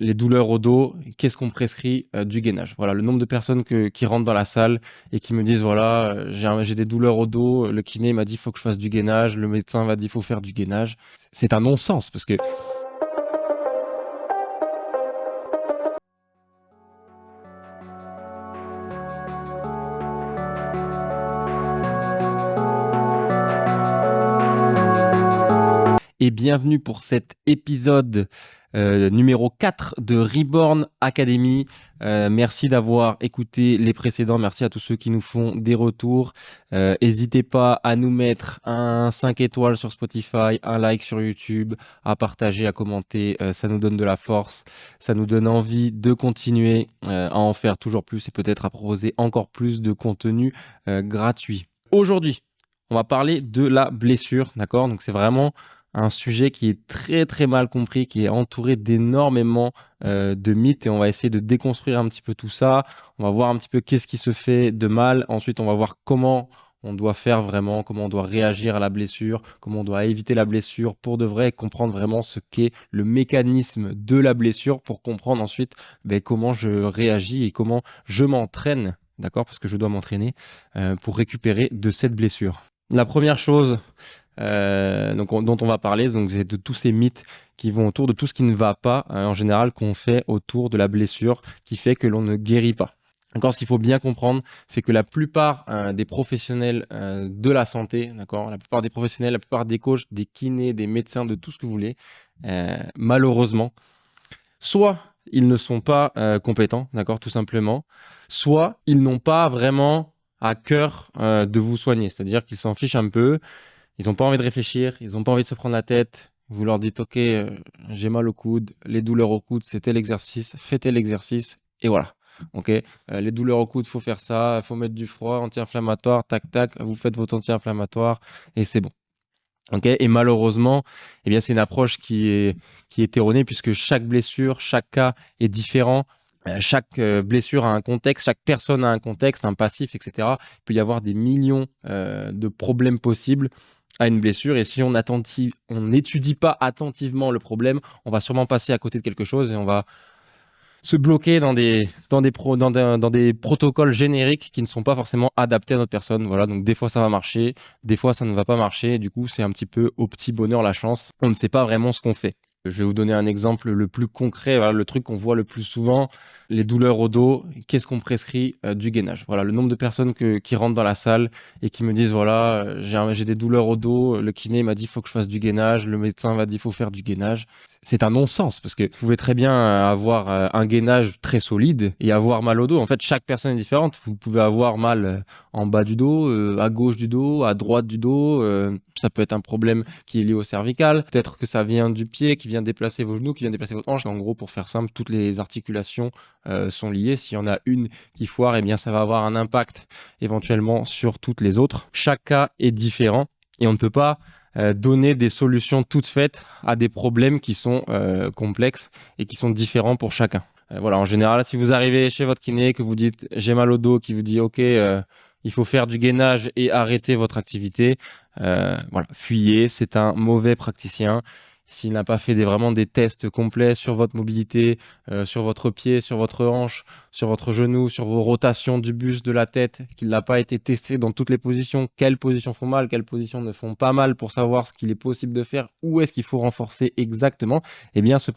les douleurs au dos, qu'est-ce qu'on prescrit? Du gainage. Voilà, le nombre de personnes qui rentrent dans la salle et qui me disent: «Voilà, j'ai des douleurs au dos, le kiné m'a dit: "Faut que je fasse du gainage", le médecin m'a dit: "Faut faire du gainage"». C'est un non-sens parce que et bienvenue pour cet épisode numéro 4 de Reborn Academy. Merci d'avoir écouté les précédents. Merci à tous ceux qui nous font des retours. N'hésitez pas à nous mettre un 5 étoiles sur Spotify, un like sur YouTube, à partager, à commenter. Ça nous donne de la force. Ça nous donne envie de continuer à en faire toujours plus et peut-être à proposer encore plus de contenu gratuit. Aujourd'hui, on va parler de la blessure, d'accord? Donc c'est vraiment un sujet qui est très très mal compris, qui est entouré d'énormément de mythes et on va essayer de déconstruire un petit peu tout ça. On va voir un petit peu qu'est-ce qui se fait de mal. Ensuite, on va voir comment on doit faire vraiment, comment on doit réagir à la blessure, comment on doit éviter la blessure pour de vrai et comprendre vraiment ce qu'est le mécanisme de la blessure pour comprendre ensuite comment je réagis et comment je m'entraîne, d'accord, parce que je dois m'entraîner pour récupérer de cette blessure. La première chose dont on va parler, donc c'est de tous ces mythes qui vont autour de tout ce qui ne va pas en général qu'on fait autour de la blessure qui fait que l'on ne guérit pas. Encore, ce qu'il faut bien comprendre, c'est que la plupart des professionnels de la santé, d'accord, la plupart des professionnels, la plupart des coachs, des kinés, des médecins, de tout ce que vous voulez, malheureusement, soit ils ne sont pas compétents, d'accord, tout simplement, soit ils n'ont pas vraiment à cœur de vous soigner, c'est-à-dire qu'ils s'en fichent un peu. Ils n'ont pas envie de réfléchir, ils n'ont pas envie de se prendre la tête. Vous leur dites: OK, j'ai mal au coude, les douleurs au coude, c'est tel exercice, fais tel exercice et voilà. OK, les douleurs au coude, faut faire ça, faut mettre du froid, anti-inflammatoire, tac tac, vous faites votre anti-inflammatoire et c'est bon. OK, et malheureusement, eh bien c'est une approche qui est erronée puisque chaque blessure, chaque cas est différent. Chaque blessure a un contexte, chaque personne a un contexte, un passif, etc. Il peut y avoir des millions de problèmes possibles à une blessure et si on n'étudie pas attentivement le problème, on va sûrement passer à côté de quelque chose et on va se bloquer dans des protocoles génériques qui ne sont pas forcément adaptés à notre personne. Voilà, donc des fois ça va marcher, des fois ça ne va pas marcher. Du coup, c'est un petit peu au petit bonheur la chance. On ne sait pas vraiment ce qu'on fait. Je vais vous donner un exemple le plus concret, voilà, le truc qu'on voit le plus souvent, les douleurs au dos, qu'est-ce qu'on prescrit? Du gainage. Voilà, le nombre de personnes qui rentrent dans la salle et qui me disent: «Voilà, j'ai des douleurs au dos, le kiné m'a dit: "Faut que je fasse du gainage", le médecin m'a dit: "Faut faire du gainage"». C'est un non-sens parce que vous pouvez très bien avoir un gainage très solide et avoir mal au dos. En fait, chaque personne est différente. Vous pouvez avoir mal en bas du dos, à gauche du dos, à droite du dos. Ça peut être un problème qui est lié au cervical. Peut-être que ça vient du pied, qui vient déplacer vos genoux, qui vient déplacer votre hanche. En gros, pour faire simple, toutes les articulations sont liées. S'il y en a une qui foire, eh bien, ça va avoir un impact éventuellement sur toutes les autres. Chaque cas est différent et on ne peut pas donner des solutions toutes faites à des problèmes qui sont complexes et qui sont différents pour chacun. Voilà, en général, si vous arrivez chez votre kiné, que vous dites j'ai mal au dos, qui vous dit OK, il faut faire du gainage et arrêter votre activité, voilà, fuyez, c'est un mauvais praticien. S'il n'a pas fait vraiment des tests complets sur votre mobilité, sur votre pied, sur votre hanche, sur votre genou, sur vos rotations du buste, de la tête, qu'il n'a pas été testé dans toutes les positions, quelles positions font mal, quelles positions ne font pas mal pour savoir ce qu'il est possible de faire, où est-ce qu'il faut renforcer exactement, eh bien ce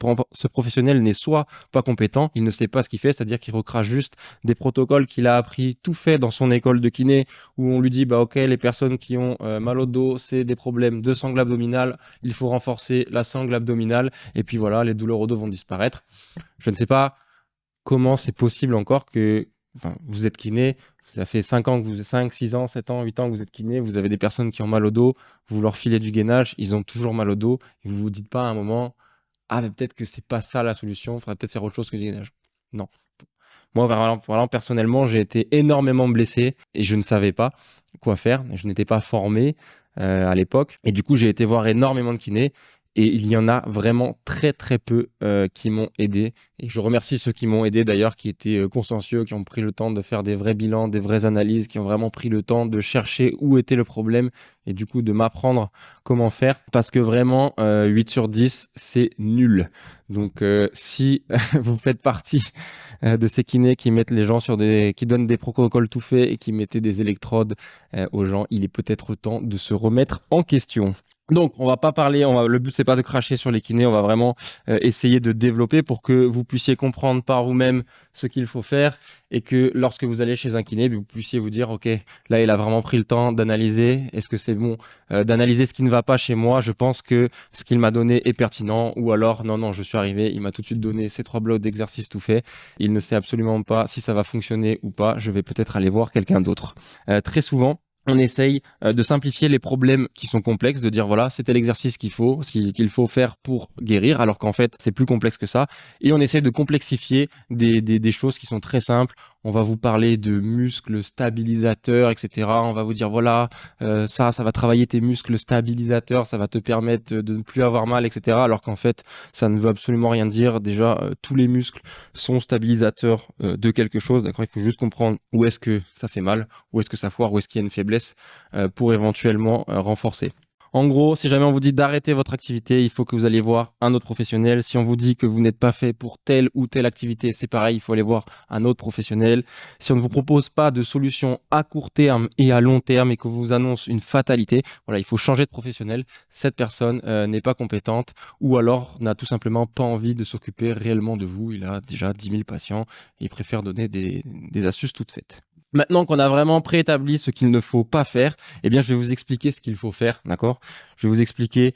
professionnel n'est soit pas compétent, il ne sait pas ce qu'il fait, c'est-à-dire qu'il recrache juste des protocoles qu'il a appris, tout fait dans son école de kiné, où on lui dit bah ok, les personnes qui ont mal au dos, c'est des problèmes de sangle abdominale, il faut renforcer la sangle abdominale, et puis voilà, les douleurs au dos vont disparaître. Je ne sais pas comment c'est possible encore que, enfin, vous êtes kiné, ça fait 5 ans, 6 ans, 7 ans, 8 ans que vous êtes kiné, vous avez des personnes qui ont mal au dos, vous leur filez du gainage, ils ont toujours mal au dos, et vous vous dites pas à un moment, ah, mais peut-être que c'est pas ça la solution, il faudrait peut-être faire autre chose que du gainage. Non. Moi, vraiment, personnellement, j'ai été énormément blessé et je ne savais pas quoi faire. Je n'étais pas formé à l'époque. Et du coup, j'ai été voir énormément de kinés. Et il y en a vraiment très très peu qui m'ont aidé. Et je remercie ceux qui m'ont aidé d'ailleurs, qui étaient consciencieux, qui ont pris le temps de faire des vrais bilans, des vraies analyses, qui ont vraiment pris le temps de chercher où était le problème et du coup de m'apprendre comment faire. Parce que vraiment, 8 sur 10, c'est nul. Donc si vous faites partie de ces kinés qui mettent les gens qui donnent des protocoles tout faits et qui mettaient des électrodes aux gens, il est peut-être temps de se remettre en question. Donc, on va pas parler, le but c'est pas de cracher sur les kinés, on va vraiment essayer de développer pour que vous puissiez comprendre par vous-même ce qu'il faut faire et que lorsque vous allez chez un kiné, vous puissiez vous dire, ok, là il a vraiment pris le temps d'analyser, est-ce que c'est bon d'analyser ce qui ne va pas chez moi, je pense que ce qu'il m'a donné est pertinent, ou alors non, je suis arrivé, il m'a tout de suite donné ces 3 blocs d'exercice tout fait, il ne sait absolument pas si ça va fonctionner ou pas, je vais peut-être aller voir quelqu'un d'autre. Très souvent, on essaye de simplifier les problèmes qui sont complexes, de dire voilà, c'était l'exercice qu'il faut faire pour guérir, alors qu'en fait, c'est plus complexe que ça. Et on essaye de complexifier des choses qui sont très simples. On va vous parler de muscles stabilisateurs, etc. On va vous dire voilà, ça va travailler tes muscles stabilisateurs, ça va te permettre de ne plus avoir mal, etc. Alors qu'en fait, ça ne veut absolument rien dire. Déjà, tous les muscles sont stabilisateurs de quelque chose. D'accord, il faut juste comprendre où est-ce que ça fait mal, où est-ce que ça foire, où est-ce qu'il y a une faiblesse pour éventuellement renforcer. En gros, si jamais on vous dit d'arrêter votre activité, il faut que vous alliez voir un autre professionnel. Si on vous dit que vous n'êtes pas fait pour telle ou telle activité, c'est pareil, il faut aller voir un autre professionnel. Si on ne vous propose pas de solution à court terme et à long terme et que vous annonce une fatalité, voilà, il faut changer de professionnel. Cette personne n'est pas compétente ou alors n'a tout simplement pas envie de s'occuper réellement de vous. Il a déjà 10 000 patients et il préfère donner des astuces toutes faites. Maintenant qu'on a vraiment préétabli ce qu'il ne faut pas faire, eh bien, je vais vous expliquer ce qu'il faut faire, d'accord? Je vais vous expliquer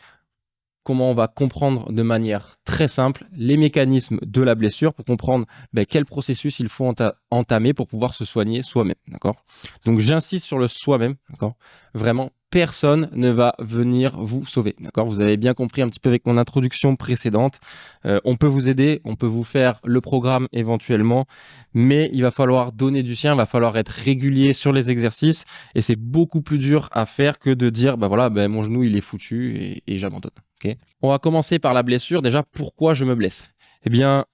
comment on va comprendre de manière très simple les mécanismes de la blessure pour comprendre quel processus il faut entamer pour pouvoir se soigner soi-même, d'accord? Donc, j'insiste sur le soi-même, d'accord? Vraiment, personne ne va venir vous sauver, d'accord? Vous avez bien compris un petit peu avec mon introduction précédente. On peut vous aider, on peut vous faire le programme éventuellement, mais il va falloir donner du sien, il va falloir être régulier sur les exercices et c'est beaucoup plus dur à faire que de dire mon genou il est foutu et j'abandonne. Okay. On va commencer par la blessure. Déjà, pourquoi je me blesse? Eh bien,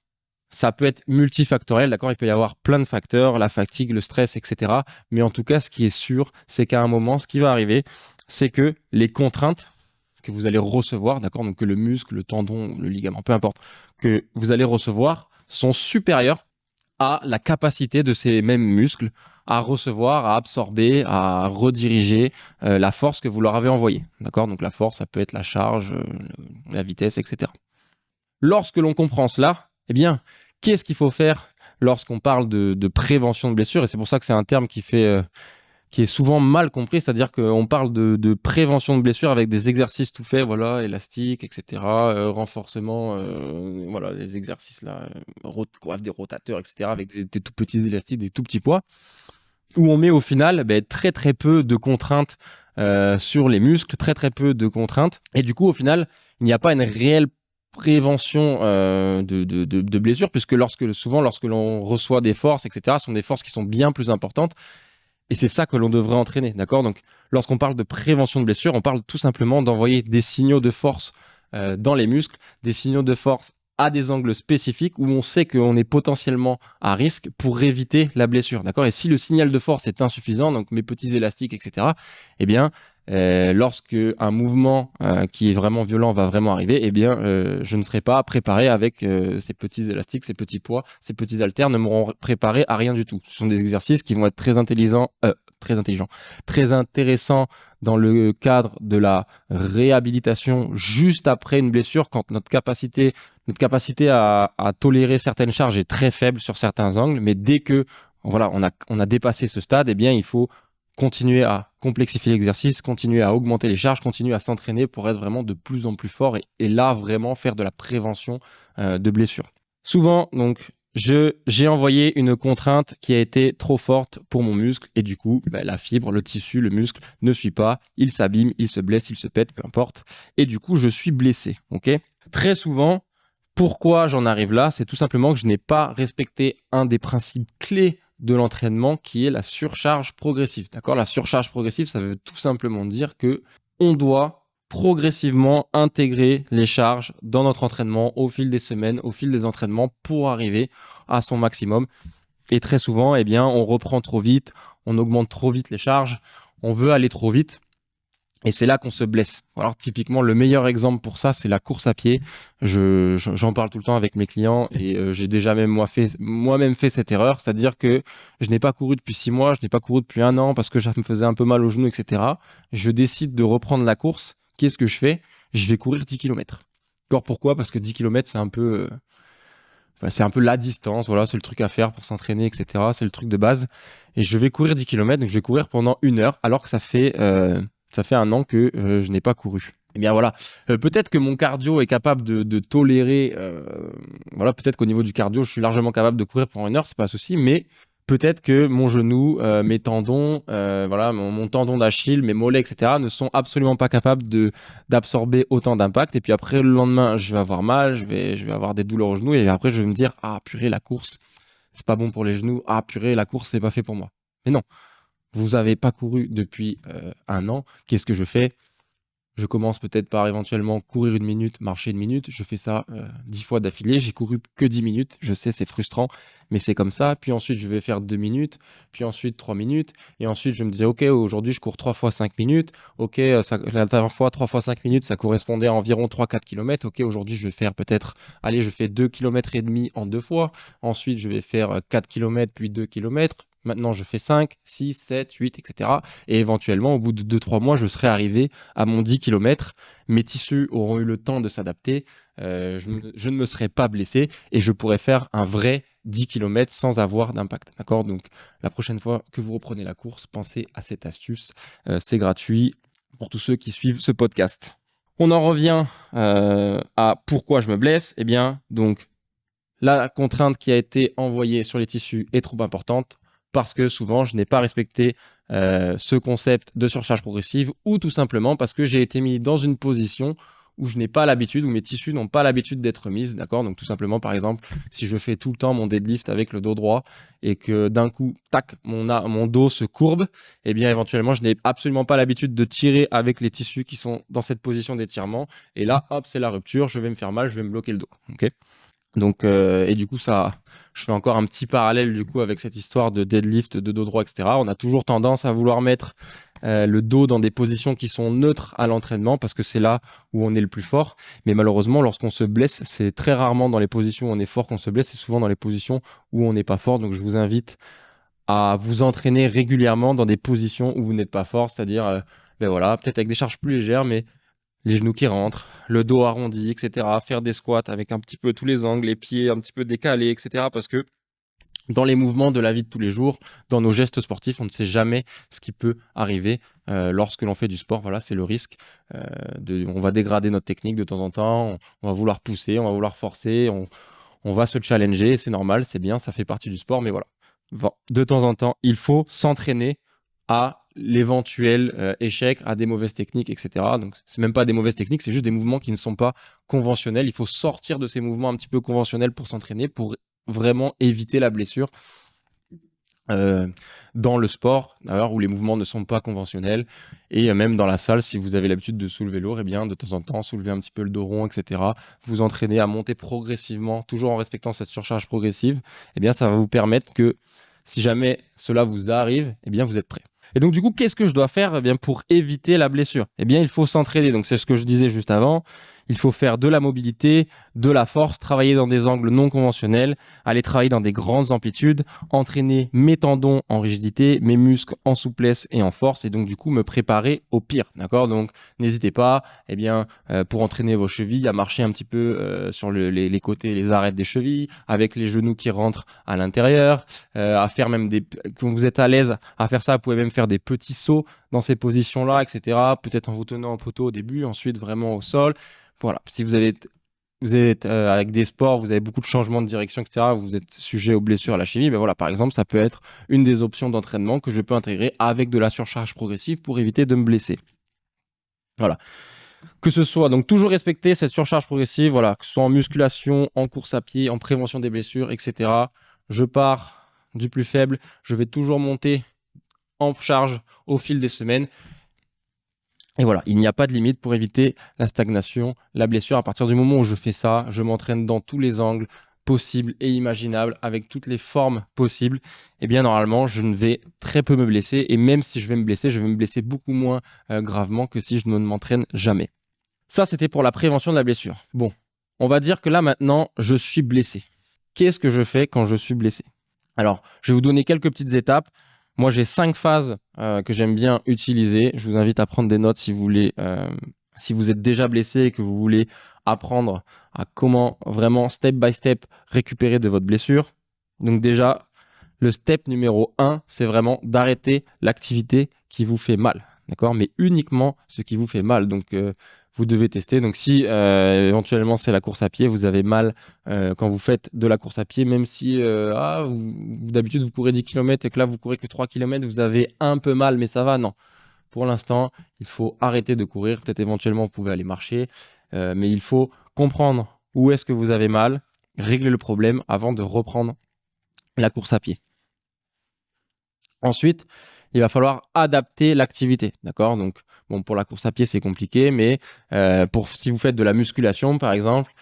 ça peut être multifactoriel, d'accord? Il peut y avoir plein de facteurs, la fatigue, le stress, etc. Mais en tout cas, ce qui est sûr, c'est qu'à un moment, ce qui va arriver, c'est que les contraintes que vous allez recevoir, d'accord? Donc que le muscle, le tendon, le ligament, peu importe, que vous allez recevoir sont supérieures à la capacité de ces mêmes muscles à recevoir, à absorber, à rediriger la force que vous leur avez envoyée. D'accord? Donc la force, ça peut être la charge, la vitesse, etc. Lorsque l'on comprend cela, eh bien, qu'est-ce qu'il faut faire lorsqu'on parle de prévention de blessures? Et c'est pour ça que c'est un terme qui est souvent mal compris, c'est-à-dire qu'on parle de prévention de blessures avec des exercices tout faits, voilà, élastiques, etc., renforcement, voilà, les exercices là, des rotateurs, etc., avec des tout petits élastiques, des tout petits poids, où on met au final très très peu de contraintes sur les muscles, très très peu de contraintes, et du coup au final, il n'y a pas une réelle prévention de blessures, puisque lorsque l'on reçoit des forces, etc., ce sont des forces qui sont bien plus importantes. Et c'est ça que l'on devrait entraîner, d'accord? Donc, lorsqu'on parle de prévention de blessure, on parle tout simplement d'envoyer des signaux de force dans les muscles, des signaux de force à des angles spécifiques où on sait qu'on est potentiellement à risque pour éviter la blessure, d'accord? Et si le signal de force est insuffisant, donc mes petits élastiques, etc., eh bien, lorsque un mouvement qui est vraiment violent va vraiment arriver, eh bien, je ne serai pas préparé avec ces petits élastiques, ces petits poids, ces petits haltères ne m'auront préparé à rien du tout. Ce sont des exercices qui vont être très intelligents, très intéressants dans le cadre de la réhabilitation juste après une blessure, quand notre capacité à tolérer certaines charges est très faible sur certains angles, mais dès que voilà, on a dépassé ce stade, eh bien, il faut continuer à complexifier l'exercice, continuer à augmenter les charges, continuer à s'entraîner pour être vraiment de plus en plus fort et là vraiment faire de la prévention de blessures. Souvent, donc, j'ai envoyé une contrainte qui a été trop forte pour mon muscle et du coup, la fibre, le tissu, le muscle ne suit pas, il s'abîme, il se blesse, il se pète, peu importe. Et du coup, je suis blessé. Ok ? Très souvent, pourquoi j'en arrive là? C'est tout simplement que je n'ai pas respecté un des principes clés de l'entraînement qui est la surcharge progressive. D'accord? La surcharge progressive, ça veut tout simplement dire que on doit progressivement intégrer les charges dans notre entraînement au fil des semaines, au fil des entraînements pour arriver à son maximum. Et très souvent, eh bien, on reprend trop vite, on augmente trop vite les charges, on veut aller trop vite. Et c'est là qu'on se blesse. Alors typiquement, le meilleur exemple pour ça, c'est la course à pied. J'en parle tout le temps avec mes clients et j'ai déjà même moi-même fait cette erreur, c'est-à-dire que je n'ai pas couru depuis 6 mois, je n'ai pas couru depuis 1 an parce que ça me faisait un peu mal au genou, etc. Je décide de reprendre la course. Qu'est-ce que je fais? Je vais courir 10 km. Alors pourquoi? Parce que 10 km, c'est un peu la distance, voilà, c'est le truc à faire pour s'entraîner, etc. C'est le truc de base. Et je vais courir 10 km, donc je vais courir pendant 1 heure, alors que ça fait 1 an que je n'ai pas couru. Eh bien voilà, peut-être que mon cardio est capable de tolérer, voilà, peut-être qu'au niveau du cardio, je suis largement capable de courir pendant 1 heure, c'est pas un souci, mais peut-être que mon genou, mes tendons, voilà, mon tendon d'Achille, mes mollets, etc., ne sont absolument pas capables d'absorber autant d'impact. Et puis après, le lendemain, je vais avoir mal, je vais avoir des douleurs au genou, et après, je vais me dire, ah purée, la course, c'est pas bon pour les genoux. Ah purée, la course, c'est pas fait pour moi. Mais non, vous n'avez pas couru depuis 1 an. Qu'est-ce que je fais? Je commence peut-être par éventuellement courir 1 minute, marcher 1 minute. Je fais ça 10 fois d'affilée. J'ai couru que 10 minutes. Je sais, c'est frustrant, mais c'est comme ça. Puis ensuite, je vais faire 2 minutes, puis ensuite 3 minutes. Et ensuite, je me disais, OK, aujourd'hui, je cours 3 fois 5 minutes. OK, la dernière fois, 3 fois 5 minutes, ça correspondait à environ 3-4 km. OK, aujourd'hui, je vais faire peut-être, allez, je fais 2 km et demi en 2 fois. Ensuite, je vais faire 4 km, puis 2 km. Maintenant, je fais 5, 6, 7, 8, etc. Et éventuellement, au bout de 2-3 mois, je serai arrivé à mon 10 km. Mes tissus auront eu le temps de s'adapter. Je ne me serai pas blessé et je pourrais faire un vrai 10 km sans avoir d'impact. D'accord? Donc, la prochaine fois que vous reprenez la course, pensez à cette astuce. C'est gratuit pour tous ceux qui suivent ce podcast. On en revient à pourquoi je me blesse. Eh bien, donc, la contrainte qui a été envoyée sur les tissus est trop importante parce que souvent, je n'ai pas respecté ce concept de surcharge progressive ou tout simplement parce que j'ai été mis dans une position où je n'ai pas l'habitude, où mes tissus n'ont pas l'habitude d'être mis, d'accord? Donc tout simplement, par exemple, si je fais tout le temps mon deadlift avec le dos droit et que d'un coup, tac, mon dos se courbe, eh bien éventuellement, je n'ai absolument pas l'habitude de tirer avec les tissus qui sont dans cette position d'étirement. Et là, hop, c'est la rupture, je vais me faire mal, je vais me bloquer le dos, ok? Donc, et du coup, je fais encore un petit parallèle du coup avec cette histoire de deadlift, de dos droit, etc. On a toujours tendance à vouloir mettre le dos dans des positions qui sont neutres à l'entraînement parce que c'est là où on est le plus fort. Mais malheureusement, lorsqu'on se blesse, c'est très rarement dans les positions où on est fort qu'on se blesse, c'est souvent dans les positions où on n'est pas fort. Donc, je vous invite à vous entraîner régulièrement dans des positions où vous n'êtes pas fort, c'est-à-dire, ben voilà, peut-être avec des charges plus légères, mais les genoux qui rentrent, le dos arrondi, etc. Faire des squats avec un petit peu tous les angles, les pieds un petit peu décalés, etc. Parce que dans les mouvements de la vie de tous les jours, dans nos gestes sportifs, on ne sait jamais ce qui peut arriver lorsque l'on fait du sport. Voilà, c'est le risque. On va dégrader notre technique de temps en temps, on va vouloir pousser, on va vouloir forcer, on va se challenger, c'est normal, c'est bien, ça fait partie du sport, mais voilà. De temps en temps, il faut s'entraîner à l'éventuel échec, à des mauvaises techniques, etc. Donc, c'est même pas des mauvaises techniques, c'est juste des mouvements qui ne sont pas conventionnels. Il faut sortir de ces mouvements un petit peu conventionnels pour s'entraîner, pour vraiment éviter la blessure dans le sport, d'ailleurs, où les mouvements ne sont pas conventionnels. Et même dans la salle, si vous avez l'habitude de soulever lourd, eh bien, de temps en temps, soulever un petit peu le dos rond, etc. Vous entraîner à monter progressivement, toujours en respectant cette surcharge progressive. Eh bien, ça va vous permettre que si jamais cela vous arrive, eh bien, vous êtes prêt. Et donc, du coup, qu'est-ce que je dois faire pour éviter la blessure? Eh bien, il faut s'entraîner. Donc, c'est ce que je disais juste avant. Il faut faire de la mobilité, de la force, travailler dans des angles non conventionnels, aller travailler dans des grandes amplitudes, entraîner mes tendons en rigidité, mes muscles en souplesse et en force, et donc du coup me préparer au pire, d'accord? Donc n'hésitez pas, pour entraîner vos chevilles, à marcher un petit peu sur les côtés, les arêtes des chevilles, avec les genoux qui rentrent à l'intérieur, à faire même quand vous êtes à l'aise à faire ça, vous pouvez même faire des petits sauts dans ces positions-là, etc. Peut-être en vous tenant au poteau au début, ensuite vraiment au sol. Voilà, si vous êtes avec des sports, vous avez beaucoup de changements de direction, etc., vous êtes sujet aux blessures, à la chimie, ben voilà, par exemple, ça peut être une des options d'entraînement que je peux intégrer avec de la surcharge progressive pour éviter de me blesser. Voilà. Que ce soit, donc toujours respecter cette surcharge progressive, voilà, que ce soit en musculation, en course à pied, en prévention des blessures, etc. Je pars du plus faible, je vais toujours monter en charge au fil des semaines. Et voilà, il n'y a pas de limite pour éviter la stagnation, la blessure. À partir du moment où je fais ça, je m'entraîne dans tous les angles possibles et imaginables, avec toutes les formes possibles. Eh bien, normalement, je ne vais très peu me blesser. Et même si je vais me blesser beaucoup moins gravement que si je ne m'entraîne jamais. Ça, c'était pour la prévention de la blessure. Bon, on va dire que là, maintenant, je suis blessé. Qu'est-ce que je fais quand je suis blessé? Alors, je vais vous donner quelques petites étapes. Moi, j'ai 5 phases que j'aime bien utiliser. Je vous invite à prendre des notes si vous voulez, si vous êtes déjà blessé et que vous voulez apprendre à comment vraiment, step by step, récupérer de votre blessure. Donc déjà, le step numéro 1, c'est vraiment d'arrêter l'activité qui vous fait mal. D'accord? Mais uniquement ce qui vous fait mal. Donc, vous devez tester. Donc, si éventuellement c'est la course à pied, vous avez mal quand vous faites de la course à pied, même si d'habitude vous courez 10 km et que là vous courez que 3 km, vous avez un peu mal, mais ça va. Non. Pour l'instant, il faut arrêter de courir. Peut-être éventuellement vous pouvez aller marcher, mais il faut comprendre où est-ce que vous avez mal, régler le problème avant de reprendre la course à pied. Ensuite, il va falloir adapter l'activité, d'accord? Donc, bon, pour la course à pied, c'est compliqué, mais si vous faites de la musculation, par exemple,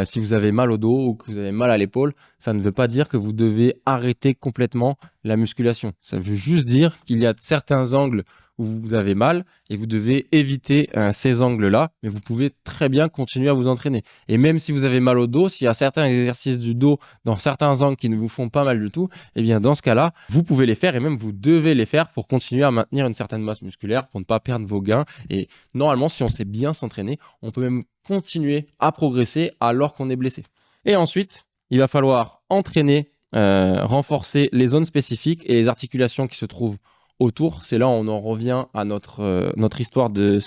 si vous avez mal au dos ou que vous avez mal à l'épaule, ça ne veut pas dire que vous devez arrêter complètement la musculation. Ça veut juste dire qu'il y a certains angles où vous avez mal et vous devez éviter ces angles-là, mais vous pouvez très bien continuer à vous entraîner. Et même si vous avez mal au dos, s'il y a certains exercices du dos dans certains angles qui ne vous font pas mal du tout, eh bien dans ce cas-là, vous pouvez les faire et même vous devez les faire pour continuer à maintenir une certaine masse musculaire, pour ne pas perdre vos gains. Et normalement, si on sait bien s'entraîner, on peut même continuer à progresser alors qu'on est blessé. Et ensuite, il va falloir entraîner, renforcer les zones spécifiques et les articulations qui se trouvent autour. C'est là où on en revient à notre histoire de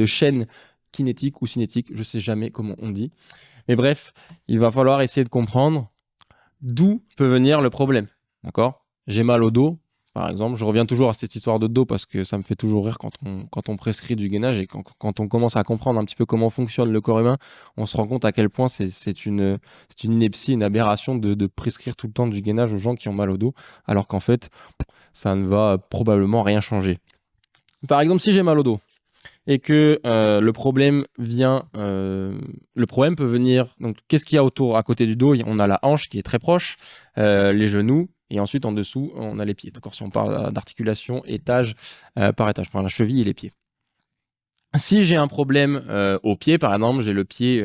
chaîne kinétique ou cinétique, je ne sais jamais comment on dit. Mais bref, il va falloir essayer de comprendre d'où peut venir le problème. D'accord? J'ai mal au dos, par exemple. Je reviens toujours à cette histoire de dos parce que ça me fait toujours rire quand on prescrit du gainage et quand on commence à comprendre un petit peu comment fonctionne le corps humain, on se rend compte à quel point c'est une ineptie, une aberration de prescrire tout le temps du gainage aux gens qui ont mal au dos, alors qu'en fait, ça ne va probablement rien changer. Par exemple, si j'ai mal au dos et que le problème peut venir. Donc, qu'est-ce qu'il y a autour, à côté du dos? On a la hanche qui est très proche, les genoux, et ensuite en dessous, on a les pieds. D'accord, si on parle d'articulation étage par étage, enfin la cheville et les pieds. Si j'ai un problème au pied, par exemple, j'ai le pied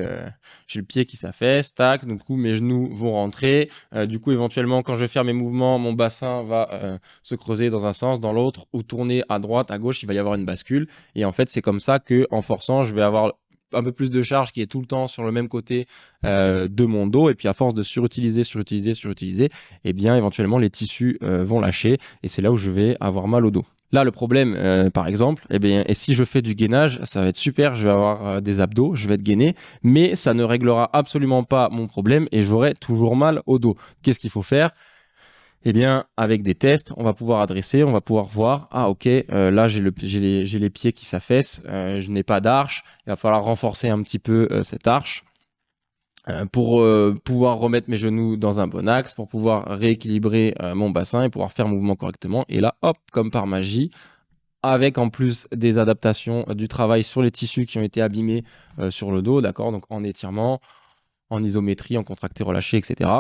qui s'affaisse, tac, du coup mes genoux vont rentrer, du coup éventuellement quand je vais faire mes mouvements, mon bassin va se creuser dans un sens, dans l'autre, ou tourner à droite, à gauche, il va y avoir une bascule. Et en fait, c'est comme ça que en forçant, je vais avoir un peu plus de charge qui est tout le temps sur le même côté de mon dos, et puis à force de surutiliser, eh bien éventuellement les tissus vont lâcher, et c'est là où je vais avoir mal au dos. Là, le problème, par exemple, et si je fais du gainage, ça va être super, je vais avoir des abdos, je vais être gainé, mais ça ne réglera absolument pas mon problème et j'aurai toujours mal au dos. Qu'est-ce qu'il faut faire? Eh bien, avec des tests, on va pouvoir adresser, on va pouvoir voir, ah ok, là j'ai les pieds qui s'affaissent, je n'ai pas d'arche, il va falloir renforcer un petit peu cette arche pour pouvoir remettre mes genoux dans un bon axe, pour pouvoir rééquilibrer mon bassin et pouvoir faire mouvement correctement. Et là, hop, comme par magie, avec en plus des adaptations du travail sur les tissus qui ont été abîmés sur le dos, d'accord, donc en étirement, en isométrie, en contracté relâché, etc.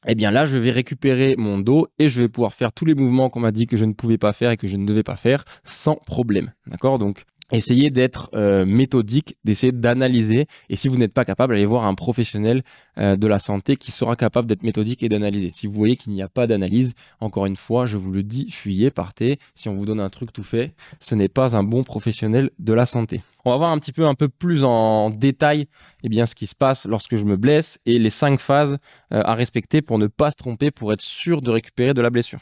Eh bien là, je vais récupérer mon dos et je vais pouvoir faire tous les mouvements qu'on m'a dit que je ne pouvais pas faire et que je ne devais pas faire sans problème, d'accord. Donc essayez d'être méthodique, d'essayer d'analyser. Et si vous n'êtes pas capable, allez voir un professionnel de la santé qui sera capable d'être méthodique et d'analyser. Si vous voyez qu'il n'y a pas d'analyse, encore une fois, je vous le dis, fuyez, partez. Si on vous donne un truc tout fait, ce n'est pas un bon professionnel de la santé. On va voir un peu plus en détail ce qui se passe lorsque je me blesse et les 5 phases à respecter pour ne pas se tromper, pour être sûr de récupérer de la blessure.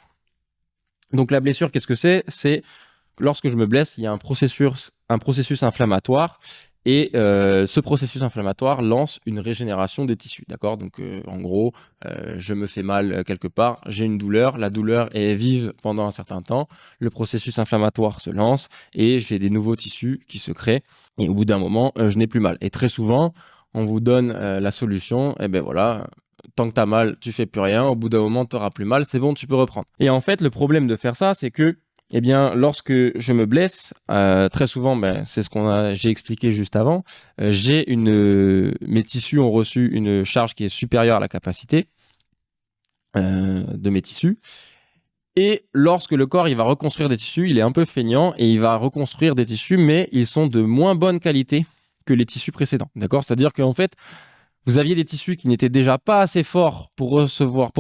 Donc la blessure, qu'est-ce que c'est? C'est lorsque je me blesse, il y a un processus inflammatoire et ce processus inflammatoire lance une régénération des tissus, d'accord. Donc en gros, je me fais mal quelque part, j'ai une douleur, la douleur est vive pendant un certain temps, le processus inflammatoire se lance et j'ai des nouveaux tissus qui se créent et au bout d'un moment, je n'ai plus mal. Et très souvent, on vous donne la solution, et ben voilà, tant que tu as mal, tu fais plus rien, au bout d'un moment, tu n'auras plus mal, c'est bon, tu peux reprendre. Et en fait, le problème de faire ça, c'est que eh bien, lorsque je me blesse, très souvent, c'est j'ai expliqué juste avant, mes tissus ont reçu une charge qui est supérieure à la capacité de mes tissus. Et lorsque le corps il va reconstruire des tissus, il est un peu feignant et il va reconstruire des tissus, mais ils sont de moins bonne qualité que les tissus précédents. D'accord? C'est-à-dire qu'en fait, vous aviez des tissus qui n'étaient déjà pas assez forts pour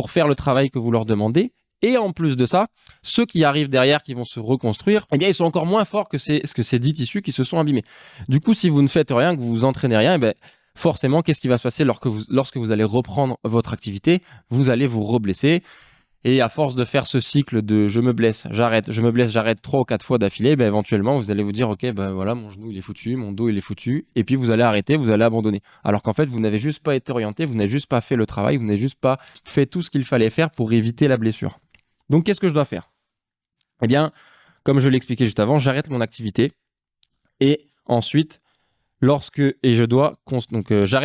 faire le travail que vous leur demandez. Et en plus de ça, ceux qui arrivent derrière, qui vont se reconstruire, eh bien, ils sont encore moins forts que ces 10 tissus qui se sont abîmés. Du coup, si vous ne faites rien, que vous vous entraînez rien, eh bien, forcément, qu'est-ce qui va se passer lorsque vous allez reprendre votre activité? Vous allez vous reblesser. Et à force de faire ce cycle de je me blesse, j'arrête 3 ou 4 fois d'affilée, ben éventuellement, vous allez vous dire, ok, ben voilà, mon genou il est foutu, mon dos il est foutu, et puis vous allez arrêter, vous allez abandonner. Alors qu'en fait, vous n'avez juste pas été orienté, vous n'avez juste pas fait le travail, vous n'avez juste pas fait tout ce qu'il fallait faire pour éviter la blessure. Donc, qu'est-ce que je dois faire? Eh bien, comme je l'ai expliqué juste avant, j'arrête mon activité, et ensuite, j'arrête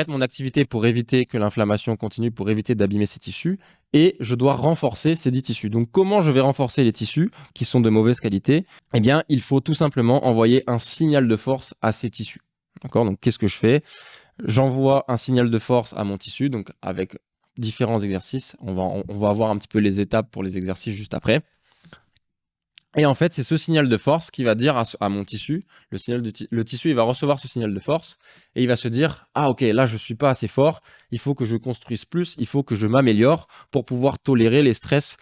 mon activité pour éviter que l'inflammation continue, pour éviter d'abîmer ces tissus, et je dois renforcer ces 10 tissus. Donc, comment je vais renforcer les tissus qui sont de mauvaise qualité? Eh bien, il faut tout simplement envoyer un signal de force à ces tissus. D'accord? Donc, qu'est-ce que je fais? J'envoie un signal de force à mon tissu, donc avec différents exercices. On va voir un petit peu les étapes pour les exercices juste après. Et en fait, c'est ce signal de force qui va dire à mon tissu, le tissu, il va recevoir ce signal de force et il va se dire « Ah ok, là je suis pas assez fort, il faut que je construise plus, il faut que je m'améliore pour pouvoir tolérer les stress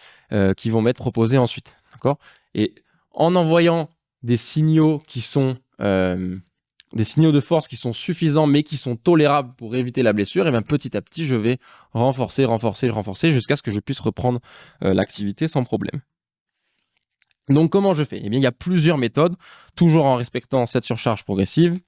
qui vont m'être proposés ensuite. » D'accord? Et en envoyant des signaux qui sont des signaux de force qui sont suffisants mais qui sont tolérables pour éviter la blessure, et bien petit à petit, je vais renforcer jusqu'à ce que je puisse reprendre l'activité sans problème. Donc, comment je fais? Eh bien, il y a plusieurs méthodes, toujours en respectant cette surcharge progressive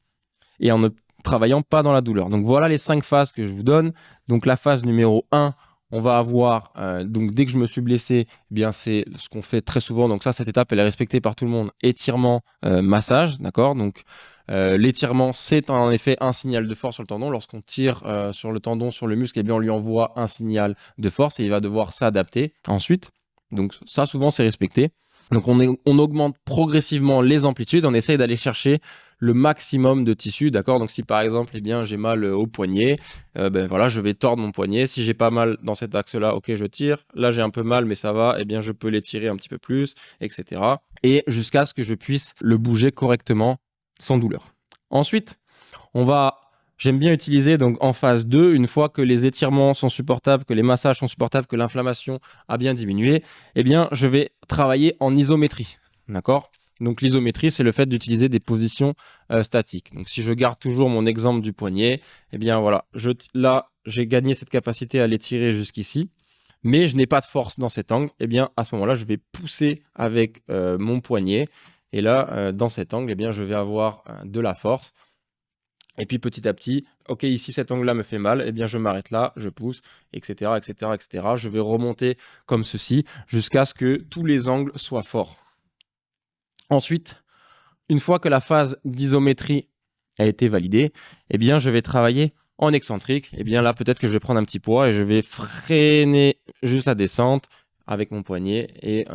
et en ne travaillant pas dans la douleur. Donc, voilà les 5 phases que je vous donne. Donc, la phase numéro 1, on va avoir, donc dès que je me suis blessé, eh bien, c'est ce qu'on fait très souvent. Donc, cette étape, elle est respectée par tout le monde. Étirement, massage, d'accord? Donc, l'étirement, c'est en effet un signal de force sur le tendon. Lorsqu'on tire sur le tendon, sur le muscle, eh bien, on lui envoie un signal de force et il va devoir s'adapter ensuite. Donc, ça, souvent, c'est respecté. Donc, on augmente progressivement les amplitudes. On essaye d'aller chercher le maximum de tissu, d'accord? Donc, si par exemple, eh bien, j'ai mal au poignet, voilà, je vais tordre mon poignet. Si j'ai pas mal dans cet axe-là, ok, je tire. Là, j'ai un peu mal, mais ça va. Eh bien, je peux l'étirer un petit peu plus, etc. Et jusqu'à ce que je puisse le bouger correctement sans douleur. Ensuite, j'aime bien utiliser donc en phase 2, une fois que les étirements sont supportables, que les massages sont supportables, que l'inflammation a bien diminué, eh bien, je vais travailler en isométrie. D'accord? Donc, l'isométrie, c'est le fait d'utiliser des positions statiques. Donc, si je garde toujours mon exemple du poignet, eh bien, voilà, là, j'ai gagné cette capacité à l'étirer jusqu'ici, mais je n'ai pas de force dans cet angle. Eh bien, à ce moment-là, je vais pousser avec mon poignet. Et là, dans cet angle, eh bien, je vais avoir de la force. Et puis petit à petit, ok, ici cet angle-là me fait mal, eh bien je m'arrête là, je pousse, etc., etc., etc. Je vais remonter comme ceci jusqu'à ce que tous les angles soient forts. Ensuite, une fois que la phase d'isométrie a été validée, eh bien je vais travailler en excentrique. Eh bien là, peut-être que je vais prendre un petit poids et je vais freiner juste la descente avec mon poignet et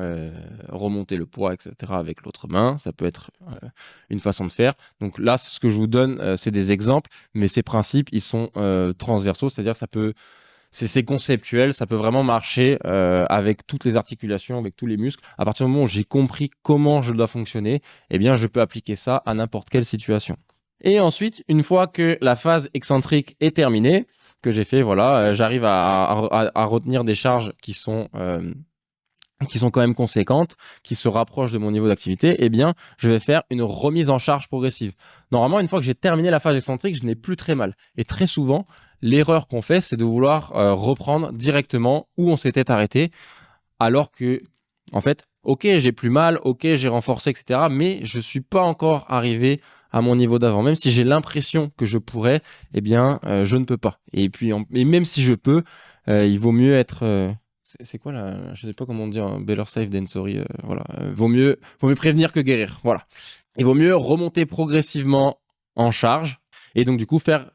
remonter le poids, etc. avec l'autre main. Ça peut être une façon de faire. Donc là, ce que je vous donne, c'est des exemples, mais ces principes, ils sont transversaux, c'est-à-dire que c'est conceptuel, ça peut vraiment marcher avec toutes les articulations, avec tous les muscles. À partir du moment où j'ai compris comment je dois fonctionner, eh bien, je peux appliquer ça à n'importe quelle situation. Et ensuite, une fois que la phase excentrique est terminée, que j'ai fait, voilà, j'arrive à retenir des charges qui sont quand même conséquentes, qui se rapprochent de mon niveau d'activité, eh bien, je vais faire une remise en charge progressive. Normalement, une fois que j'ai terminé la phase excentrique, je n'ai plus très mal. Et très souvent, l'erreur qu'on fait, c'est de vouloir reprendre directement où on s'était arrêté, alors que, en fait, ok, j'ai plus mal, ok, j'ai renforcé, etc., mais je ne suis pas encore arrivé à mon niveau d'avant. Même si j'ai l'impression que je pourrais, eh bien, je ne peux pas. Et puis, même si je peux, il vaut mieux être... c'est quoi là? Je sais pas comment dire, better safe than sorry. Voilà, vaut mieux prévenir que guérir. Voilà. Il vaut mieux remonter progressivement en charge et donc du coup faire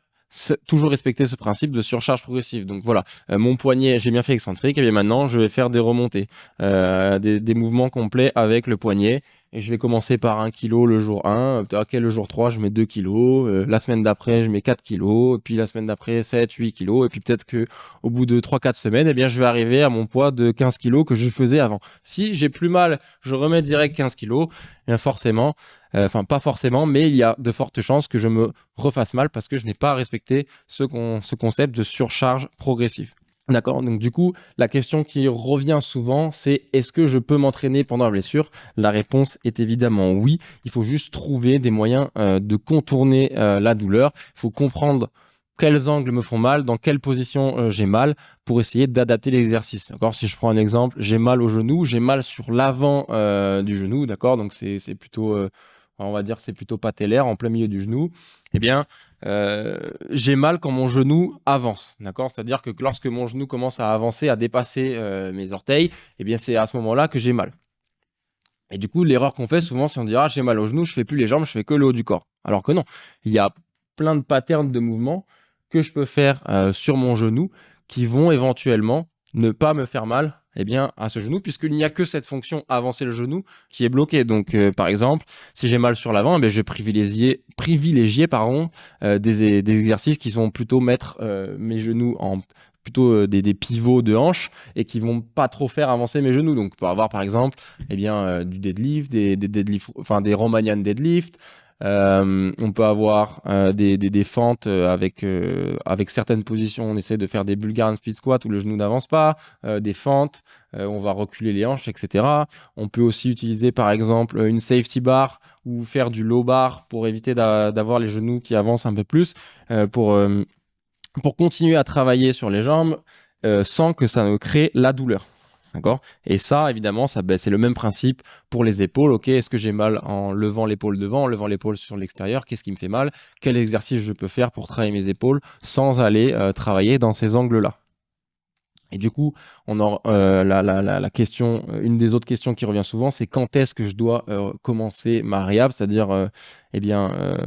toujours respecter ce principe de surcharge progressive. Donc voilà, mon poignet, j'ai bien fait excentrique, et bien maintenant je vais faire des remontées, des mouvements complets avec le poignet. Et je vais commencer par 1 kg le jour 1, ok, le jour 3 je mets 2 kg, la semaine d'après je mets 4 kg, et puis la semaine d'après 7, 8 kg, et puis peut-être que au bout de 3-4 semaines, eh bien je vais arriver à mon poids de 15 kg que je faisais avant. Si j'ai plus mal, je remets direct 15 kg, bien forcément, enfin pas forcément, mais il y a de fortes chances que je me refasse mal parce que je n'ai pas respecté ce concept de surcharge progressive. D'accord, donc du coup, la question qui revient souvent, c'est est-ce que je peux m'entraîner pendant la blessure? La réponse est évidemment oui. Il faut juste trouver des moyens de contourner la douleur. Il faut comprendre quels angles me font mal, dans quelle position j'ai mal, pour essayer d'adapter l'exercice. D'accord, si je prends un exemple, j'ai mal au genou, j'ai mal sur l'avant du genou, d'accord, donc c'est plutôt, on va dire, c'est plutôt patellaire, en plein milieu du genou. Eh bien, j'ai mal quand mon genou avance, d'accord? C'est-à-dire que lorsque mon genou commence à avancer, à dépasser mes orteils, eh bien c'est à ce moment-là que j'ai mal. Et du coup, l'erreur qu'on fait souvent, c'est on dit ah j'ai mal au genou, je fais plus les jambes, je fais que le haut du corps. Alors que non, il y a plein de patterns de mouvements que je peux faire sur mon genou qui vont éventuellement ne pas me faire mal, eh bien, à ce genou, puisqu'il n'y a que cette fonction avancer le genou qui est bloquée. Donc, par exemple, si j'ai mal sur l'avant, eh bien, je vais privilégier des exercices qui vont plutôt mettre mes genoux en plutôt des pivots de hanches et qui vont pas trop faire avancer mes genoux. Donc, on peut avoir par exemple eh bien, du deadlift, des deadlift, enfin des Romanian deadlift. On peut avoir des fentes avec certaines positions. On essaie de faire des Bulgarian split squat où le genou n'avance pas, des fentes, on va reculer les hanches, etc. On peut aussi utiliser par exemple une safety bar ou faire du low bar pour éviter d'avoir les genoux qui avancent un peu plus, pour continuer à travailler sur les jambes sans que ça ne crée la douleur. D'accord? Et ça, évidemment, c'est le même principe pour les épaules. Ok, est-ce que j'ai mal en levant l'épaule devant, en levant l'épaule sur l'extérieur? Qu'est-ce qui me fait mal? Quel exercice je peux faire pour travailler mes épaules sans aller travailler dans ces angles-là? Et du coup, la question, une des autres questions qui revient souvent, c'est quand est-ce que je dois commencer ma réhab, c'est-à-dire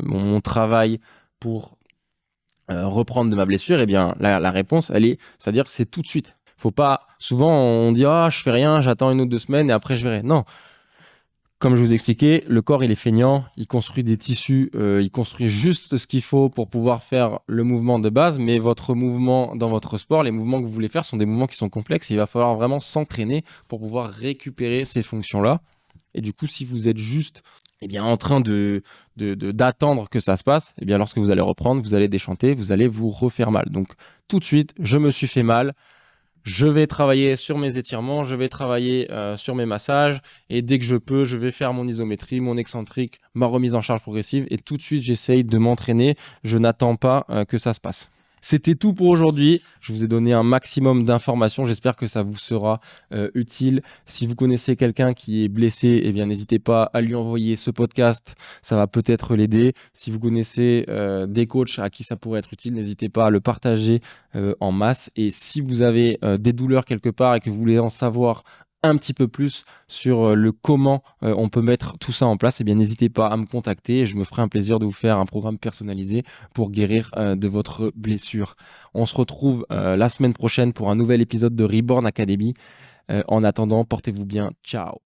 mon travail pour reprendre de ma blessure. Eh bien, la réponse, c'est-à-dire que c'est tout de suite. Faut pas, souvent on dit ah je fais rien, j'attends 1 ou 2 semaines et après je verrai. Non, comme je vous expliquais, le corps il est feignant, il construit des tissus, il construit juste ce qu'il faut pour pouvoir faire le mouvement de base, mais votre mouvement dans votre sport, les mouvements que vous voulez faire sont des mouvements qui sont complexes. Il va falloir vraiment s'entraîner pour pouvoir récupérer ces fonctions-là. Et du coup, si vous êtes juste en train d'attendre que ça se passe, lorsque vous allez reprendre, vous allez déchanter, vous allez vous refaire mal. Donc tout de suite, je me suis fait mal, je vais travailler sur mes étirements, je vais travailler sur mes massages, et dès que je peux, je vais faire mon isométrie, mon excentrique, ma remise en charge progressive, et tout de suite, j'essaye de m'entraîner. Je n'attends pas que ça se passe. C'était tout pour aujourd'hui. Je vous ai donné un maximum d'informations. J'espère que ça vous sera utile. Si vous connaissez quelqu'un qui est blessé, n'hésitez pas à lui envoyer ce podcast. Ça va peut-être l'aider. Si vous connaissez des coachs à qui ça pourrait être utile, n'hésitez pas à le partager en masse. Et si vous avez des douleurs quelque part et que vous voulez en savoir un petit peu plus sur le comment on peut mettre tout ça en place, n'hésitez pas à me contacter et je me ferai un plaisir de vous faire un programme personnalisé pour guérir de votre blessure. On se retrouve la semaine prochaine pour un nouvel épisode de Reborn Academy. En attendant, portez-vous bien. Ciao.